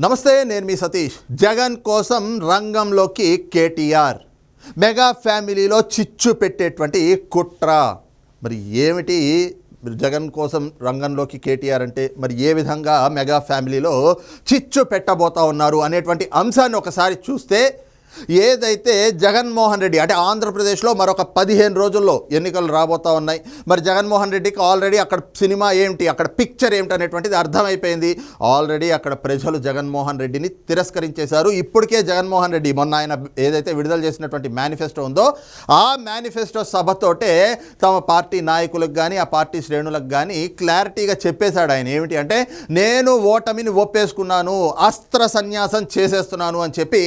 నమస్తే, నేను మీ సతీష్. జగన్ కోసం రంగంలోకి కేటీఆర్. మెగా ఫ్యామిలీలో చిచ్చు పెట్టేటువంటి కుట్ర. మరి ఏమిటి జగన్ కోసం రంగంలోకి కేటీఆర్ అంటే? మరి ఏ విధంగా మెగా ఫ్యామిలీలో చిచ్చు పెట్టబోతా ఉన్నారు అనేటువంటి అంశాన్ని ఒకసారి చూస్తే, ఏదైతే జగన్మోహన్ రెడ్డి అంటే ఆంధ్రప్రదేశ్లో మరొక 15 రోజుల్లో ఎన్నికలు రాబోతూ ఉన్నాయి. మరి జగన్మోహన్ రెడ్డికి ఆల్రెడీ అక్కడ సినిమా ఏమిటి, అక్కడ పిక్చర్ ఏమిటి అనేటువంటిది అర్థమైపోయింది. ఆల్రెడీ అక్కడ ప్రజలు జగన్మోహన్ రెడ్డిని తిరస్కరించేశారు. ఇప్పటికే జగన్మోహన్ రెడ్డి మొన్న ఆయన ఏదైతే విడుదల చేసినటువంటి మేనిఫెస్టో ఉందో, ఆ మేనిఫెస్టో సభతోటే తమ పార్టీ నాయకులకు కానీ ఆ పార్టీ శ్రేణులకు కానీ క్లారిటీగా చెప్పేశాడు ఆయన. ఏమిటి అంటే, నేను ఓటమిని ఒప్పేసుకున్నాను, అస్త్ర సన్యాసం చేసేస్తున్నాను అని చెప్పి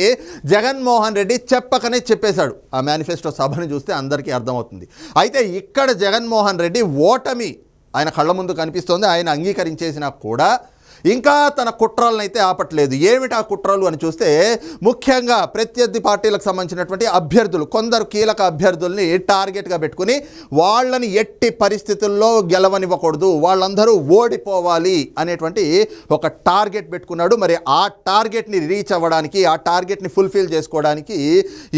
జగన్మోహన్ రెడ్డి చెప్పకనే చెప్పేశాడు. ఆ మేనిఫెస్టో సభని చూస్తే అందరికీ అర్థమవుతుంది. అయితే ఇక్కడ జగన్మోహన్ రెడ్డి ఓటమి ఆయన కళ్ళ ముందు కనిపిస్తోంది. ఆయన అంగీకరించేసినా కూడా ఇంకా తన కుట్రలను అయితే ఆపట్లేదు. ఏమిటి ఆ కుట్రలు అని చూస్తే, ముఖ్యంగా ప్రత్యర్థి పార్టీలకు సంబంధించినటువంటి అభ్యర్థులు, కొందరు కీలక అభ్యర్థుల్ని టార్గెట్గా పెట్టుకుని వాళ్ళని ఎట్టి పరిస్థితుల్లో గెలవనివ్వకూడదు, వాళ్ళందరూ ఓడిపోవాలి అనేటువంటి ఒక టార్గెట్ పెట్టుకున్నాడు. మరి ఆ టార్గెట్ని రీచ్ అవ్వడానికి, ఆ టార్గెట్ని ఫుల్ఫిల్ చేసుకోవడానికి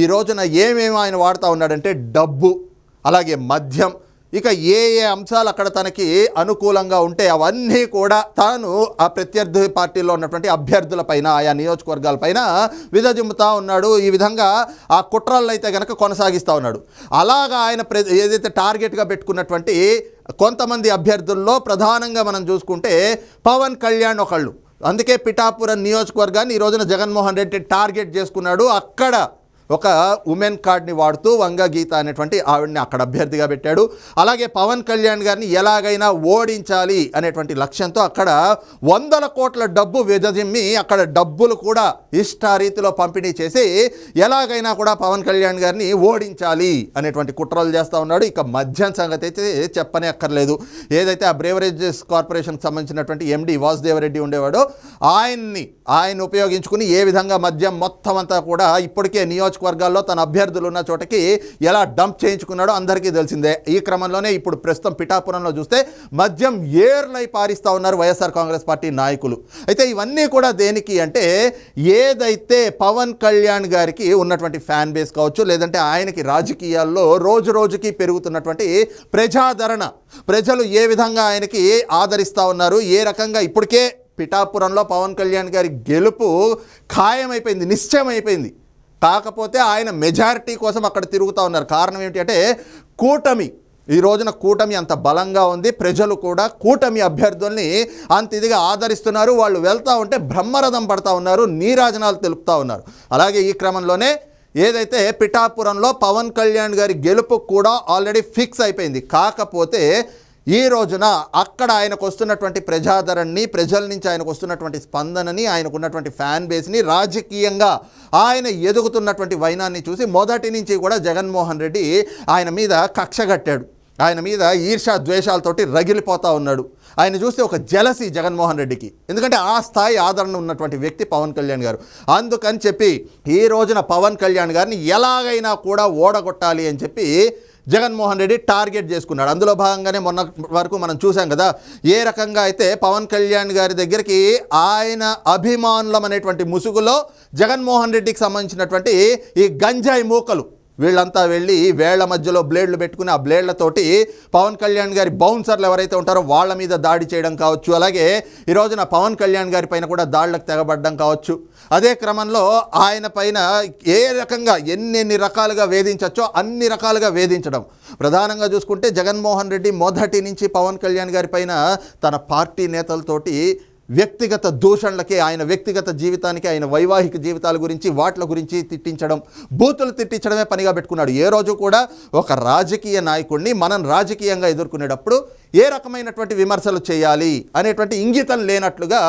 ఈ రోజున ఏమేమి ఆయన వాడుతూ ఉన్నాడంటే, డబ్బు, అలాగే మద్యం, ఇక ఏ అంశాలు అక్కడ తనకి అనుకూలంగా ఉంటే అవన్నీ కూడా తాను ఆ ప్రత్యర్థి పార్టీలో ఉన్నటువంటి అభ్యర్థులపైన, ఆయా నియోజకవర్గాలపైన విదజిమ్ముతా ఉన్నాడు. ఈ విధంగా ఆ కుట్రలను అయితే కనుక కొనసాగిస్తూ ఉన్నాడు. అలాగా ఆయన ఏదైతే టార్గెట్గా పెట్టుకున్నటువంటి కొంతమంది అభ్యర్థుల్లో ప్రధానంగా మనం చూసుకుంటే పవన్ కళ్యాణ్ ఒకళ్ళు. అందుకే పిఠాపురం నియోజకవర్గాన్ని ఈ రోజున జగన్మోహన్ రెడ్డి టార్గెట్ చేసుకున్నాడు. అక్కడ ఒక ఉమెన్ కార్డ్ని వాడుతూ వంగ గీత అనేటువంటి ఆవిడని అక్కడ అభ్యర్థిగా పెట్టాడు. అలాగే పవన్ కళ్యాణ్ గారిని ఎలాగైనా ఓడించాలి అనేటువంటి లక్ష్యంతో అక్కడ 100 కోట్ల డబ్బు విదజిమ్మి అక్కడ డబ్బులు కూడా ఇష్టారీతిలో పంపిణీ చేసి ఎలాగైనా కూడా పవన్ కళ్యాణ్ గారిని ఓడించాలి అనేటువంటి కుట్రలు చేస్తూ ఉన్నాడు. ఇక మద్యం సంగతి అయితే చెప్పనే అక్కర్లేదు. ఏదైతే ఆ బ్రేవరేజెస్ కార్పొరేషన్కి సంబంధించినటువంటి ఎండి వాసుదేవరెడ్డి ఉండేవాడో ఆయన ఉపయోగించుకుని ఏ విధంగా మద్యం మొత్తం అంతా కూడా ఇప్పటికే నియోజకవర్గాల్లో తన అభ్యర్థులు ఉన్న చోటకి ఎలా డంప్ చేయించుకున్నాడో అందరికీ తెలిసిందే. ఈ క్రమంలోనే ఇప్పుడు ప్రస్తుతం పిఠాపురంలో చూస్తే మద్యం ఏర్లై పారిస్తూ ఉన్నారు వైఎస్ఆర్ కాంగ్రెస్ పార్టీ నాయకులు. అయితే ఇవన్నీ కూడా దేనికి అంటే, ఏదైతే పవన్ కళ్యాణ్ గారికి ఉన్నటువంటి ఫ్యాన్ బేస్ కావచ్చు, లేదంటే ఆయనకి రాజకీయాల్లో రోజు రోజుకి పెరుగుతున్నటువంటి ప్రజాదరణ, ప్రజలు ఏ విధంగా ఆయనకి ఆదరిస్తూ ఉన్నారు, ఏ రకంగా ఇప్పటికే పిఠాపురంలో పవన్ కళ్యాణ్ గారి గెలుపు ఖాయమైపోయింది, నిశ్చయమైపోయింది. కాకపోతే ఆయన మెజారిటీ కోసం అక్కడ తిరుగుతూ ఉన్నారు. కారణం ఏమిటి అంటే, కూటమి ఈ రోజున కూటమి అంత బలంగా ఉంది. ప్రజలు కూడా కూటమి అభ్యర్థుల్ని అంత ఇదిగా ఆదరిస్తున్నారు. వాళ్ళు వెళ్తూ ఉంటే బ్రహ్మరథం పడతా ఉన్నారు, నీరాజనాలు తెలుపుతూ ఉన్నారు. అలాగే ఈ క్రమంలోనే ఏదైతే పిఠాపురంలో పవన్ కళ్యాణ్ గారి గెలుపు కూడా ఆల్రెడీ ఫిక్స్ అయిపోయింది. కాకపోతే ఈ రోజున అక్కడ ఆయనకు వస్తున్నటువంటి ప్రజాదరణని, ప్రజల నుంచి ఆయనకు వస్తున్నటువంటి స్పందనని, ఆయనకు ఉన్నటువంటి ఫ్యాన్ బేస్ని, రాజకీయంగా ఆయన ఎదుగుతున్నటువంటి వైనాన్ని చూసి మొదటి నుంచి కూడా జగన్మోహన్ రెడ్డి ఆయన మీద కక్ష కట్టాడు. ఆయన మీద ఈర్ష్యా ద్వేషాలతోటి రగిలిపోతూ ఉన్నాడు. ఆయన చూస్తే ఒక జలసి జగన్మోహన్ రెడ్డికి. ఎందుకంటే ఆ స్థాయి ఆదరణ ఉన్నటువంటి వ్యక్తి పవన్ కళ్యాణ్ గారు. అందుకని చెప్పి ఈ రోజున పవన్ కళ్యాణ్ గారిని ఎలాగైనా కూడా ఓడగొట్టాలి అని చెప్పి జగన్మోహన్ రెడ్డి టార్గెట్ చేసుకున్నాడు. అందులో భాగంగానే మొన్న వరకు మనం చూసాం కదా, ఏ రకంగా అయితే పవన్ కళ్యాణ్ గారి దగ్గరికి ఆయన అభిమానులం అనేటువంటి ముసుగులో జగన్మోహన్ రెడ్డికి సంబంధించినటువంటి ఈ గంజాయి మూకలు వీళ్ళంతా వెళ్ళి వేళ్ల మధ్యలో బ్లేడ్లు పెట్టుకుని ఆ బ్లేడ్లతోటి పవన్ కళ్యాణ్ గారి బౌన్సర్లు ఎవరైతే ఉంటారో వాళ్ళ మీద దాడి చేయడం కావచ్చు, అలాగే ఈ రోజున పవన్ కళ్యాణ్ గారి పైన కూడా దాడులకు తెగబడ్డం కావచ్చు. అదే క్రమంలో ఆయన పైన ఏ రకంగా ఎన్ని రకాలుగా వేధించవచ్చో అన్ని రకాలుగా వేధించడం. ప్రధానంగా చూసుకుంటే జగన్మోహన్ రెడ్డి మొదటి నుంచి పవన్ కళ్యాణ్ గారి పైన తన పార్టీ నేతలతోటి వ్యక్తిగత దూషణలకి, ఆయన వ్యక్తిగత జీవితానికి, ఆయన వైవాహిక జీవితాల గురించి వాటి గురించి తిట్టించడం, బూతులు తిట్టించడమే పనిగా పెట్టుకున్నాడు. ఏ రోజు కూడా ఒక రాజకీయ నాయకుడిని మనం రాజకీయంగా ఎదుర్కొనేటప్పుడు ఏ రకమైనటువంటి విమర్శలు చేయాలి అనేటువంటి ఇంగితం లేనట్లుగా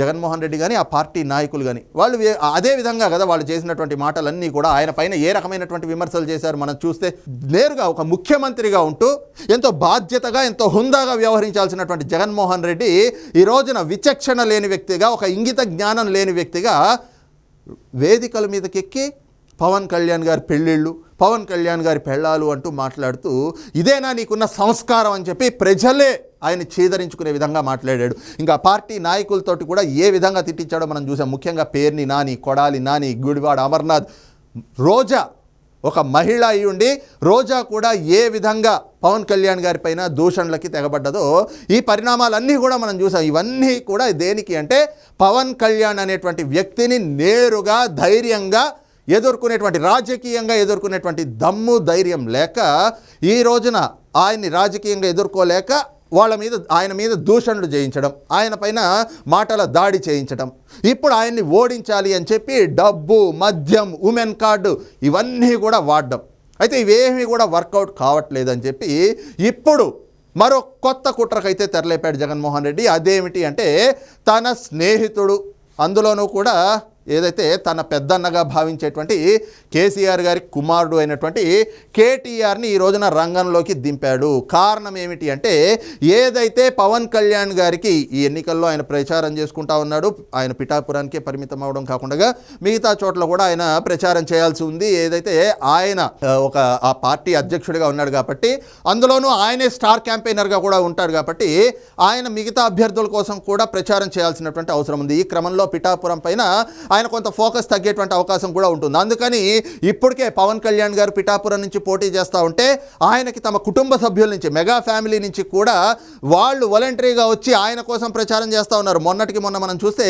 జగన్మోహన్ రెడ్డి కానీ ఆ పార్టీ నాయకులు కానీ వాళ్ళు అదే విధంగా కదా వాళ్ళు చేసినటువంటి మాటలన్నీ కూడా ఆయన పైన ఏ రకమైనటువంటి విమర్శలు చేశారు మనం చూస్తే. నేరుగా ఒక ముఖ్యమంత్రిగా ఉంటూ ఎంతో బాధ్యతగా, ఎంతో హుందాగా వ్యవహరించాల్సినటువంటి జగన్మోహన్ రెడ్డి ఈ రోజున విచక్షణ లేని వ్యక్తిగా, ఒక ఇంగిత జ్ఞానం లేని వ్యక్తిగా వేదికల మీదకెక్కి పవన్ కళ్యాణ్ గారి పెళ్ళిళ్ళు, పవన్ కళ్యాణ్ గారి పెళ్ళాలు అంటూ మాట్లాడుతూ ఇదేనా నీకున్న సంస్కారం అని చెప్పి ప్రజలే ఆయన చీదరించుకునే విధంగా మాట్లాడాడు. ఇంకా పార్టీ నాయకులతోటి కూడా ఏ విధంగా తిట్టించాడో మనం చూసాం. ముఖ్యంగా పేర్ని నాని, కొడాలి నాని, గుడివాడ అమర్నాథ్, రోజా ఒక మహిళ అయి ఉండి రోజా కూడా ఏ విధంగా పవన్ కళ్యాణ్ గారి పైన దూషణలకి తెగబడ్డదో ఈ పరిణామాలన్నీ కూడా మనం చూసాం. ఇవన్నీ కూడా దేనికి అంటే పవన్ కళ్యాణ్ అనేటువంటి వ్యక్తిని నేరుగా ధైర్యంగా ఎదుర్కొనేటువంటి, రాజకీయంగా ఎదుర్కొనేటువంటి దమ్ము ధైర్యం లేక ఈ రోజున ఆయన్ని రాజకీయంగా ఎదుర్కోలేక ఆయన మీద దూషణలు చేయించడం, ఆయన పైన మాటల దాడి చేయించడం, ఇప్పుడు ఆయన్ని ఓడించాలి అని చెప్పి డబ్బు, మద్యం, ఉమెన్ కార్డు ఇవన్నీ కూడా వాడడం. అయితే ఇవేమీ కూడా వర్కౌట్ కావట్లేదని చెప్పి ఇప్పుడు మరో కొత్త కుట్రకైతే తెరలేపాడు జగన్మోహన్ రెడ్డి. అదేమిటి అంటే తన స్నేహితుడు, అందులోనూ కూడా ఏదైతే తన పెద్దన్నగా భావించేటువంటి కేసీఆర్ గారి కుమారుడు అయినటువంటి కేటీఆర్ని ఈ రోజున రంగంలోకి దింపాడు. కారణం ఏమిటి అంటే ఏదైతే పవన్ కళ్యాణ్ గారికి ఈ ఎన్నికల్లో ఆయన ప్రచారం చేసుకుంటా ఉన్నాడు, ఆయన పిఠాపురానికే పరిమితం అవడం కాకుండా మిగతా చోట్ల కూడా ఆయన ప్రచారం చేయాల్సి ఉంది. ఏదైతే ఆయన ఆ పార్టీ అధ్యక్షుడిగా ఉన్నాడు కాబట్టి, అందులోనూ ఆయనే స్టార్ క్యాంపెయినర్గా కూడా ఉంటాడు కాబట్టి ఆయన మిగతా అభ్యర్థుల కోసం కూడా ప్రచారం చేయాల్సినటువంటి అవసరం ఉంది. ఈ క్రమంలో పిఠాపురం పైన ఆయన కొంత ఫోకస్ తగ్గేటువంటి అవకాశం కూడా ఉంటుంది. అందుకని ఇప్పటికే పవన్ కళ్యాణ్ గారు పిఠాపురం నుంచి పోటీ చేస్తూ ఉంటే ఆయనకి తమ కుటుంబ సభ్యుల నుంచి, మెగా ఫ్యామిలీ నుంచి కూడా వాళ్ళు వాలంటరీగా వచ్చి ఆయన కోసం ప్రచారం చేస్తూ ఉన్నారు. మొన్న మనం చూస్తే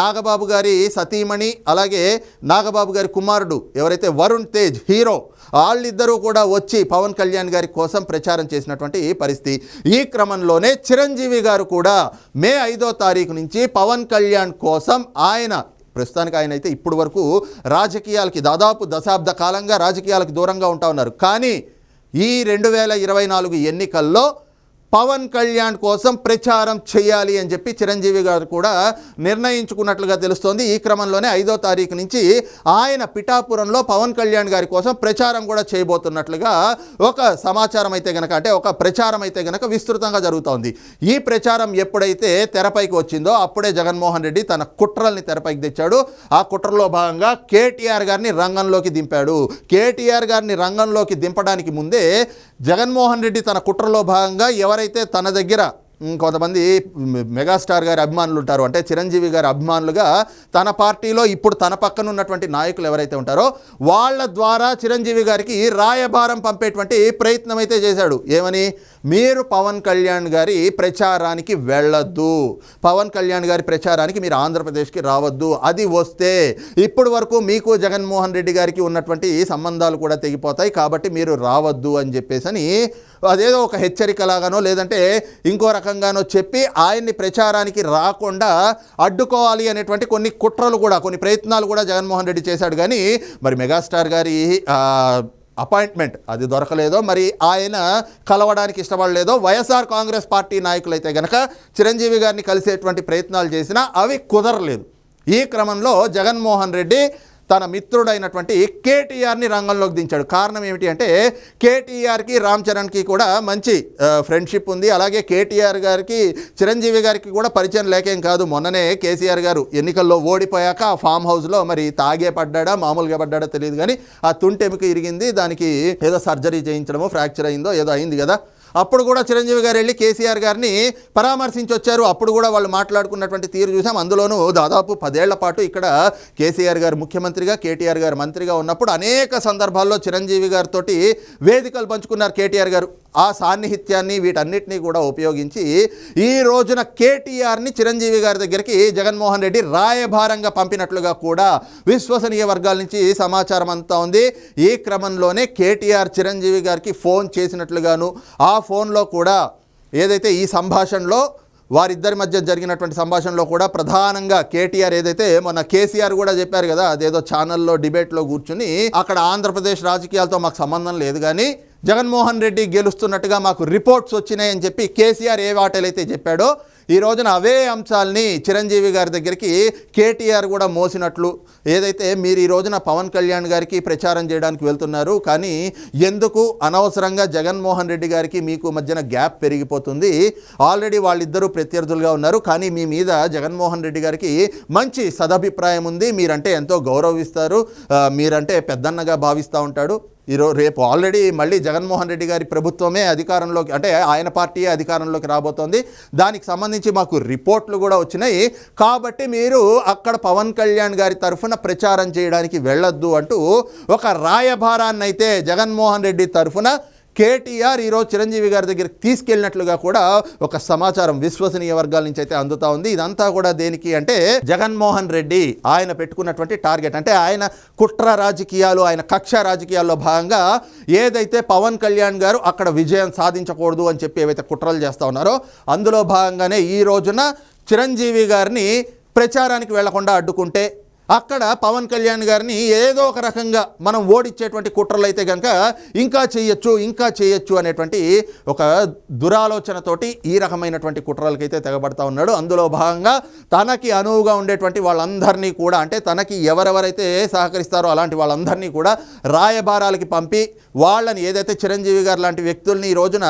నాగబాబు గారి సతీమణి, అలాగే నాగబాబు గారి కుమారుడు ఎవరైతే వరుణ్ తేజ్ హీరో, వాళ్ళిద్దరూ కూడా వచ్చి పవన్ కళ్యాణ్ గారి కోసం ప్రచారం చేసినటువంటి పరిస్థితి. ఈ క్రమంలోనే చిరంజీవి గారు కూడా మే 5వ తారీఖు నుంచి పవన్ కళ్యాణ్ కోసం ప్రస్తుతానికి ఆయన అయితే ఇప్పటి వరకు రాజకీయాలకి దాదాపు దశాబ్ద కాలంగా రాజకీయాలకు దూరంగా ఉంటా ఉన్నారు. కానీ ఈ 2024 ఎన్నికల్లో పవన్ కళ్యాణ్ కోసం ప్రచారం చేయాలి అని చెప్పి చిరంజీవి గారు కూడా నిర్ణయించుకున్నట్లుగా తెలుస్తోంది. ఈ క్రమంలోనే 5వ తారీఖు నుంచి ఆయన పిఠాపురంలో పవన్ కళ్యాణ్ గారి కోసం ప్రచారం కూడా చేయబోతున్నట్లుగా ఒక సమాచారం అయితే గనక, అంటే ఒక ప్రచారం అయితే గనక విస్తృతంగా జరుగుతోంది. ఈ ప్రచారం ఎప్పుడైతే తెరపైకి వచ్చిందో అప్పుడే జగన్మోహన్ రెడ్డి తన కుట్రల్ని తెరపైకి తెచ్చాడు. ఆ కుట్రలో భాగంగా కేటీఆర్ గారిని రంగంలోకి దింపాడు. కేటీఆర్ గారిని రంగంలోకి దింపడానికి ముందే జగన్మోహన్ రెడ్డి తన కుట్రలో భాగంగా ఎవరైతే తన దగ్గర కొంతమంది మెగాస్టార్ గారి అభిమానులు ఉంటారు, అంటే చిరంజీవి గారి అభిమానులుగా తన పార్టీలో ఇప్పుడు తన పక్కన ఉన్నటువంటి నాయకులు ఎవరైతే ఉంటారో వాళ్ళ ద్వారా చిరంజీవి గారికి రాయబారం పంపేటువంటి ప్రయత్నం అయితే చేశాడు. ఏమని? మీరు పవన్ కళ్యాణ్ గారి ప్రచారానికి వెళ్ళొద్దు, పవన్ కళ్యాణ్ గారి ప్రచారానికి మీరు ఆంధ్రప్రదేశ్కి రావద్దు, అది వస్తే ఇప్పటి వరకు మీకు జగన్మోహన్ రెడ్డి గారికి ఉన్నటువంటి సంబంధాలు కూడా తెగిపోతాయి, కాబట్టి మీరు రావద్దు అని చెప్పేసి అదేదో ఒక హెచ్చరికలాగానో లేదంటే ఇంకో రకంగానో చెప్పి ఆయన్ని ప్రచారానికి రాకుండా అడ్డుకోవాలి అనేటువంటి కొన్ని కుట్రలు కూడా, కొన్ని ప్రయత్నాలు కూడా జగన్మోహన్ రెడ్డి చేశాడు. కానీ మరి మెగాస్టార్ గారి అపాయింట్మెంట్ అది దొరకలేదో, మరి ఆయన కలవడానికి ఇష్టపడలేదో, వైఎస్ఆర్ కాంగ్రెస్ పార్టీ నాయకులైతే కనుక చిరంజీవి గారిని కలిసేటువంటి ప్రయత్నాలు చేసినా అవి కుదరలేదు. ఈ క్రమంలో జగన్మోహన్ రెడ్డి తన మిత్రుడైనటువంటి కేటీఆర్ని రంగంలోకి దించాడు. కారణం ఏమిటి అంటే కేటీఆర్కి రామ్ చరణ్కి కూడా మంచి ఫ్రెండ్షిప్ ఉంది. అలాగే కేటీఆర్ గారికి చిరంజీవి గారికి కూడా పరిచయం లేకేం కాదు. మొన్ననే కేసీఆర్ గారు ఎన్నికల్లో ఓడిపోయాక ఆ ఫామ్ హౌస్లో మరి తాగే పడ్డాడా మామూలుగా పడ్డాడో తెలియదు, కానీ ఆ తుంటెముక ఇరిగింది, దానికి ఏదో సర్జరీ చేయించడమో ఫ్రాక్చర్ అయిందో ఏదో అయింది కదా. అప్పుడు కూడా చిరంజీవి గారు వెళ్ళి కేసీఆర్ గారిని పరామర్శించి వచ్చారు. అప్పుడు కూడా వాళ్ళు మాట్లాడుకున్నటువంటి తీరు చూసాం. అందులోనూ దాదాపు 10 ఏళ్ల పాటు ఇక్కడ కేసీఆర్ గారు ముఖ్యమంత్రిగా, కేటీఆర్ గారు మంత్రిగా ఉన్నప్పుడు అనేక సందర్భాల్లో చిరంజీవి గారితో వేదికలు పంచుకున్నారు కేటీఆర్ గారు. ఆ సాన్నిహిత్యాన్ని వీటన్నిటినీ కూడా ఉపయోగించి ఈ రోజున కేటీఆర్ని చిరంజీవి గారి దగ్గరికి జగన్మోహన్ రెడ్డి రాయబారంగా పంపినట్లుగా కూడా విశ్వసనీయ వర్గాల నుంచి సమాచారం అంతా ఉంది. ఈ క్రమంలోనే కేటీఆర్ చిరంజీవి గారికి ఫోన్ చేసినట్లుగాను, ఆ ఫోన్లో కూడా ఏదైతే ఈ సంభాషణలో వారిద్దరి మధ్య జరిగినటువంటి సంభాషణలో కూడా ప్రధానంగా కేటీఆర్ ఏదైతే మొన్న కేసీఆర్ కూడా చెప్పారు కదా, అదేదో ఛానల్లో డిబేట్లో కూర్చుని అక్కడ ఆంధ్రప్రదేశ్ రాజకీయాలతో మాకు సంబంధం లేదు, కానీ జగన్మోహన్ రెడ్డి గెలుస్తున్నట్టుగా మాకు రిపోర్ట్స్ వచ్చినాయని చెప్పి కేసీఆర్ ఏ వాటలైతే చెప్పాడో ఈ రోజున అవే అంశాలని చిరంజీవి గారి దగ్గరికి కేటీఆర్ కూడా మోసినట్లు, ఏదైతే మీరు ఈ రోజున పవన్ కళ్యాణ్ గారికి ప్రచారం చేయడానికి వెళ్తున్నారు, కానీ ఎందుకు అనవసరంగా జగన్మోహన్ రెడ్డి గారికి మీకు మధ్యన గ్యాప్ పెరిగిపోతుంది, ఆల్రెడీ వాళ్ళిద్దరూ ప్రత్యర్థులుగా ఉన్నారు, కానీ మీ మీద జగన్మోహన్ రెడ్డి గారికి మంచి సదభిప్రాయం ఉంది, మీరంటే ఎంతో గౌరవిస్తారు, మీరంటే పెద్దన్నగా భావిస్తూ ఉంటాడు, రేపు ఆల్రెడీ మళ్ళీ జగన్మోహన్ రెడ్డి గారి ప్రభుత్వమే అధికారంలోకి, అంటే ఆయన పార్టీయే అధికారంలోకి రాబోతోంది. దానికి సంబంధించి మాకు రిపోర్ట్లు కూడా వచ్చినాయి. కాబట్టి మీరు అక్కడ పవన్ కళ్యాణ్ గారి తరఫున ప్రచారం చేయడానికి వెళ్ళొద్దు అంటూ ఒక రాయబారాన్ని అయితే జగన్మోహన్ రెడ్డి తరఫున కేటీఆర్ ఈరోజు చిరంజీవి గారి దగ్గరికి తీసుకెళ్ళినట్లుగా కూడా ఒక సమాచారం విశ్వసనీయ వర్గాల నుంచి అయితే అందుతా ఉంది. ఇదంతా కూడా దేనికి అంటే జగన్మోహన్ రెడ్డి ఆయన పెట్టుకున్నటువంటి టార్గెట్, అంటే ఆయన కుట్ర రాజకీయాలు, ఆయన కక్ష రాజకీయాల్లో భాగంగా ఏదైతే పవన్ కళ్యాణ్ గారు అక్కడ విజయం సాధించకూడదు అని చెప్పి ఏవైతే కుట్రలు చేస్తూ ఉన్నారో అందులో భాగంగానే ఈ రోజున చిరంజీవి గారిని ప్రచారానికి వెళ్లకుండా అడ్డుకుంటే అక్కడ పవన్ కళ్యాణ్ గారిని ఏదో ఒక రకంగా మనం ఓడిచ్చేటువంటి కుట్రలు అయితే కనుక ఇంకా చేయొచ్చు అనేటువంటి ఒక దురాలోచనతోటి ఈ రకమైనటువంటి కుట్రలకైతే తెగబడతా ఉన్నాడు. అందులో భాగంగా తనకి అనువుగా ఉండేటువంటి వాళ్ళందరినీ కూడా, అంటే తనకి ఎవరెవరైతే సహకరిస్తారో అలాంటి వాళ్ళందరినీ కూడా రాయబారాలకి పంపి వాళ్ళని ఏదైతే చిరంజీవి గారు లాంటి వ్యక్తుల్ని ఈ రోజున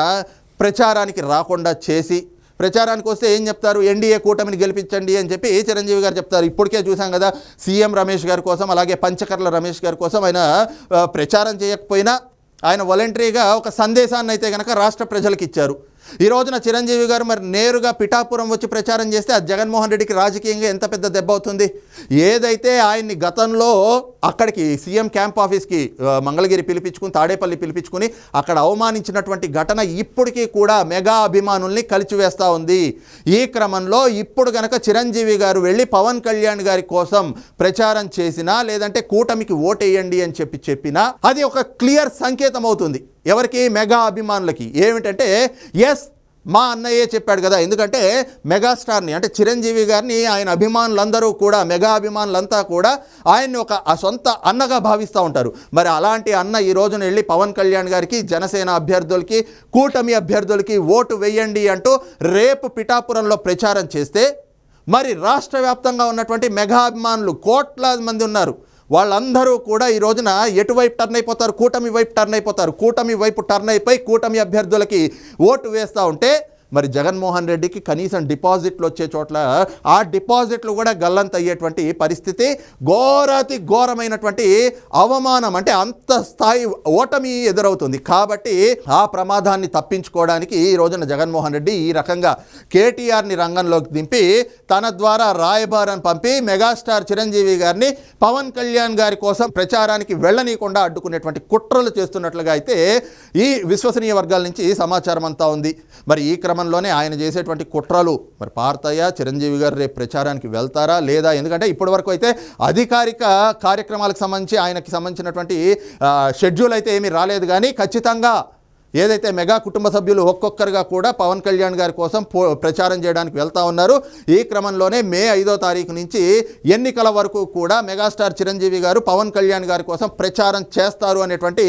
ప్రచారానికి రాకుండా చేసి, ప్రచారానికి వస్తే ఏం చెప్తారు, ఎన్డీఏ కూటమిని గెలిపించండి అని చెప్పి చిరంజీవి గారు చెప్తారు. ఇప్పటికే చూసాం కదా, సీఎం రమేష్ గారి కోసం, అలాగే పంచకర్ల రమేష్ గారి కోసం ఆయన ప్రచారం చేయకపోయినా ఆయన వాలంటరీగా ఒక సందేశాన్ని అయితే కనుక రాష్ట్ర ప్రజలకు ఇచ్చారు. ఈ రోజున చిరంజీవి గారు మరి నేరుగా పిఠాపురం వచ్చి ప్రచారం చేస్తే అది జగన్మోహన్ రెడ్డికి రాజకీయంగా ఎంత పెద్ద దెబ్బ అవుతుంది. ఏదైతే ఆయన్ని గతంలో అక్కడికి సీఎం క్యాంప్ ఆఫీస్కి మంగళగిరి పిలిపించుకుని, తాడేపల్లి పిలిపించుకుని అక్కడ అవమానించినటువంటి ఘటన ఇప్పటికీ కూడా మెగా అభిమానుల్ని కలిచివేస్తూ ఉంది. ఈ క్రమంలో ఇప్పుడు గనక చిరంజీవి గారు వెళ్ళి పవన్ కళ్యాణ్ గారి కోసం ప్రచారం చేసినా, లేదంటే కూటమికి ఓటేయండి అని చెప్పినా అది ఒక క్లియర్ సంకేతం అవుతుంది. ఎవరికి? మెగా అభిమానులకి. ఏమిటంటే ఎస్, మా అన్నయ్యే చెప్పాడు కదా. ఎందుకంటే మెగాస్టార్ని, అంటే చిరంజీవి గారిని ఆయన అభిమానులందరూ కూడా, మెగా అభిమానులంతా కూడా ఆయన్ని ఒక సొంత అన్నగా భావిస్తూ ఉంటారు. మరి అలాంటి అన్న ఈ రోజున వెళ్ళి పవన్ కళ్యాణ్ గారికి, జనసేన అభ్యర్థులకి, కూటమి అభ్యర్థులకి ఓటు వేయండి అంటూ రేపు పిఠాపురంలో ప్రచారం చేస్తే మరి రాష్ట్ర వ్యాప్తంగా ఉన్నటువంటి మెగా అభిమానులు కోట్లాది మంది ఉన్నారు. వాళ్ళందరూ కూడా ఈ రోజున ఎటువైపు టర్న్ అయిపోతారు? కూటమి వైపు టర్న్ అయిపోతారు. కూటమి వైపు టర్న్ అయిపోయి కూటమి అభ్యర్థులకి ఓటు వేస్తూ ఉంటే మరి జగన్మోహన్ రెడ్డికి కనీసం డిపాజిట్లు వచ్చే చోట్ల ఆ డిపాజిట్లు కూడా గల్లంత అయ్యేటువంటి పరిస్థితి, ఘోరమైనటువంటి అవమానం, అంటే అంత స్థాయి ఓటమి ఎదురవుతుంది. కాబట్టి ఆ ప్రమాదాన్ని తప్పించుకోవడానికి ఈ రోజున జగన్మోహన్ రెడ్డి ఈ రకంగా కేటీఆర్ని రంగంలోకి దింపి తన ద్వారా రాయబారాన్ని పంపి మెగాస్టార్ చిరంజీవి గారిని పవన్ కళ్యాణ్ గారి కోసం ప్రచారానికి వెళ్ళనీయకుండా అడ్డుకునేటువంటి కుట్రలు చేస్తున్నట్లుగా అయితే ఈ విశ్వసనీయ వర్గాల నుంచి సమాచారం అంతా ఉంది. మరి ఈ క్రమంలోనే ఆయన చేసేటువంటి కుట్రలు మరి పార్తాయా? చిరంజీవి గారు రేపు ప్రచారానికి వెళ్తారా లేదా? ఎందుకంటే ఇప్పటి వరకు అయితే అధికారిక కార్యక్రమాలకు సంబంధించి ఆయనకి సంబంధించినటువంటి షెడ్యూల్ అయితే ఏమీ రాలేదు. కానీ ఖచ్చితంగా ఏదైతే మెగా కుటుంబ సభ్యులు ఒక్కొక్కరుగా కూడా పవన్ కళ్యాణ్ గారి కోసం ప్రచారం చేయడానికి వెళ్తూ ఉన్నారు. ఈ క్రమంలోనే మే 5వ తారీఖు నుంచి ఎన్నికల వరకు కూడా మెగాస్టార్ చిరంజీవి గారు పవన్ కళ్యాణ్ గారి కోసం ప్రచారం చేస్తారు అనేటువంటి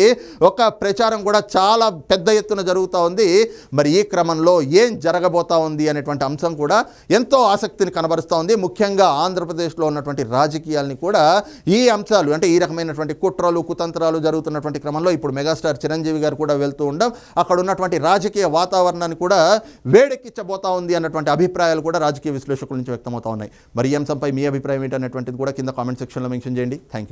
ఒక ప్రచారం కూడా చాలా పెద్ద ఎత్తున జరుగుతూ ఉంది. మరి ఈ క్రమంలో ఏం జరగబోతా ఉంది అనేటువంటి అంశం కూడా ఎంతో ఆసక్తిని కనబరుస్తూ ఉంది. ముఖ్యంగా ఆంధ్రప్రదేశ్లో ఉన్నటువంటి రాజకీయాల్ని కూడా ఈ అంశాలు, అంటే ఈ రకమైనటువంటి కుట్రలు, కుతంత్రాలు జరుగుతున్నటువంటి క్రమంలో ఇప్పుడు మెగాస్టార్ చిరంజీవి గారు కూడా వెళ్తూ ఉండడం అక్కడ ఉన్నటువంటి రాజకీయ వాతావరణాన్ని కూడా వేడెక్కించబోతా ఉంది అన్నటువంటి అభిప్రాయాలు కూడా రాజకీయ విశ్లేషకుల నుంచి వ్యక్తమవుతా ఉన్నాయి. మరి ఈ అంశంపై మీ అభిప్రాయం ఏంటనేటువంటిది కూడా కింద కామెంట్ సెక్షన్లో మెన్షన్ చేయండి. Thank you.